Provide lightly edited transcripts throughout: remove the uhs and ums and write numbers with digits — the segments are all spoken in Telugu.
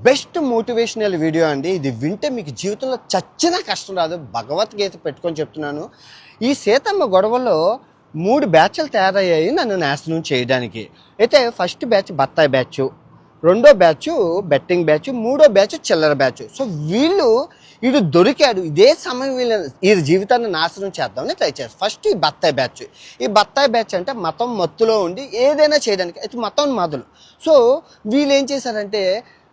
బెస్ట్ మోటివేషనల్ వీడియో అండి ఇది. వింటే మీకు జీవితంలో చచ్చిన కష్టం రాదు. భగవద్గీత పెట్టుకొని చెప్తున్నాను. ఈ సీతమ్మ గొడవలో 3 బ్యాచ్లు తయారయ్యాయి నన్ను నాశనం చేయడానికి. అయితే ఫస్ట్ బ్యాచ్ బత్తాయి బ్యాచ్, రెండో బ్యాచ్ బెట్టింగ్ బ్యాచ్, మూడో బ్యాచ్ చిల్లర బ్యాచ్. సో వీడు దొరికాడు, ఇదే సమయం వీళ్ళ జీవితాన్ని నాశనం చేద్దామని ట్రై చేస్తారు. ఫస్ట్ ఈ బత్తాయి బ్యాచ్. ఈ బత్తాయి బ్యాచ్ అంటే మతం మత్తులో ఉండి ఏదైనా చేయడానికి, అయితే మతం మొదలు. సో వీళ్ళు ఏం చేశారంటే,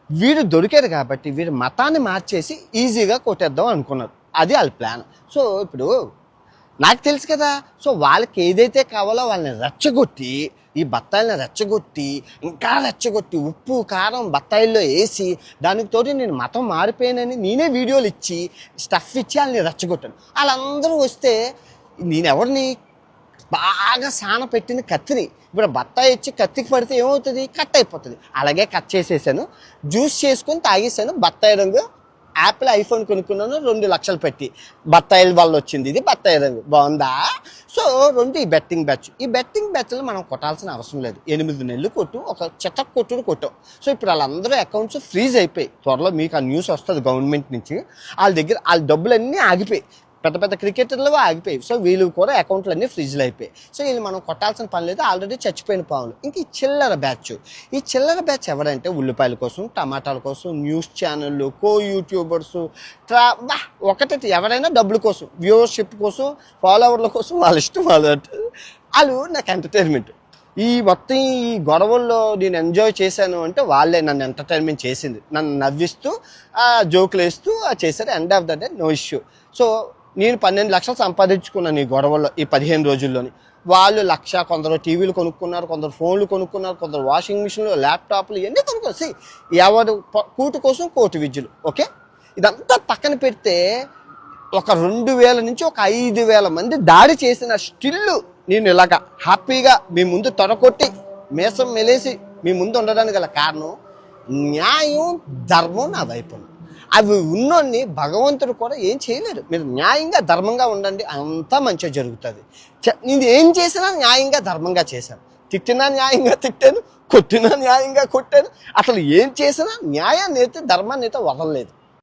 వీడు దొరికాడు కాబట్టి వీడు మతాన్ని మార్చేసి ఈజీగా కొట్టేద్దాం అనుకున్నారు. అది వాళ్ళ ప్లాన్. సో ఇప్పుడు నాకు తెలుసు కదా, సో వాళ్ళకి ఏదైతే కావాలో వాళ్ళని రెచ్చగొట్టి, ఈ బత్తాయిలను రెచ్చగొట్టి, ఇంకా రెచ్చగొట్టి ఉప్పు కారం బత్తాయిల్లో వేసి, దానికి తోటి నేను మతం మారిపోయానని నేనే వీడియోలు ఇచ్చి స్టఫ్ ఇచ్చి వాళ్ళని రెచ్చగొట్టాను. వాళ్ళందరూ వస్తే నేనెవరిని బాగా సాన పెట్టిన కత్తిని, ఇప్పుడు బత్తాయి ఇచ్చి కత్తికి పడితే ఏమవుతుంది, కట్ అయిపోతుంది. అలాగే కట్ చేసేసాను, జ్యూస్ చేసుకొని తాగేసాను. బత్తాయి రంగు యాపిల్ ఐఫోన్ కొనుక్కున్నాను 2 లక్షలు పెట్టి. బత్తాయిల వల్ల వచ్చింది ఇది బత్తాయి రంగు. బాగుందా? సో ఈ బెట్టింగ్ బ్యాచ్. ఈ బెట్టింగ్ బ్యాచ్లో మనం కొట్టాల్సిన అవసరం లేదు. 8 నెలలు కొట్టు, ఒక చెటక్ కొట్టుడు కొట్టాం. సో ఇప్పుడు వాళ్ళందరూ అకౌంట్స్ ఫ్రీజ్ అయిపోయి, త్వరలో మీకు ఆ న్యూస్ వస్తుంది గవర్నమెంట్ నుంచి. వాళ్ళ డబ్బులన్నీ ఆగిపోయి, పెద్ద పెద్ద క్రికెటర్లు ఆగిపోయి. సో వీళ్ళు కూడా అకౌంట్లు అన్నీ ఫ్రిడ్జ్లో అయిపోయి. సో వీళ్ళు మనం కొట్టాల్సిన పని లేదు, ఆల్రెడీ చచ్చిపోయిన పాములు. ఇంక ఈ చిల్లర బ్యాచ్. ఈ చిల్లర బ్యాచ్ ఎవరంటే ఉల్లిపాయల కోసం, టమాటాల కోసం, న్యూస్ ఛానళ్ళు, యూట్యూబర్స్, ఒకటి ఎవరైనా డబ్బుల కోసం, వ్యూవర్షిప్ కోసం, ఫాలోవర్ల కోసం, వాళ్ళ ఇష్టం వాళ్ళు నాకు ఎంటర్టైన్మెంట్. ఈ మొత్తం ఈ గొడవల్లో నేను ఎంజాయ్ చేశాను అంటే వాళ్ళే నన్ను ఎంటర్టైన్మెంట్ చేసింది. నన్ను నవ్విస్తూ జోకులు వేస్తూ చేశారు. End of the day no issue. So నేను 12 లక్షలు సంపాదించుకున్నాను ఈ గొడవల్లో ఈ 15 రోజుల్లోని. వాళ్ళు 1,00,000, కొందరు టీవీలు కొనుక్కున్నారు, కొందరు ఫోన్లు కొనుక్కున్నారు, కొందరు వాషింగ్ మిషన్లు, ల్యాప్టాప్లు, ఇవన్నీ కొనుక్కోసి ఎవరు కూటు కోసం కోటి విద్యలు. ఓకే, ఇదంతా పక్కన పెడితే ఒక 2,000 నుంచి ఒక 5,000 మంది దాడి చేసిన స్టిల్లు నేను ఇలాగా హ్యాపీగా మీ ముందు తొడకొట్టి మేసం మెలేసి మీ ముందు ఉండడానికి గల కారణం న్యాయం, ధర్మం నా వైపు. అవి ఉన్నోన్ని భగవంతుడు కూడా ఏం చేయలేడు. మీరు న్యాయంగా ధర్మంగా ఉండండి, అంతా మంచిగా జరుగుతుంది. నేను ఏం చేసినా న్యాయంగా ధర్మంగా చేశాను. తిట్టినా న్యాయంగా తిట్టాను, కొట్టినా న్యాయంగా కొట్టాను. అసలు ఏం చేసినా న్యాయాన్ని అయితే ధర్మాన్ని అయితే వదలలేదు.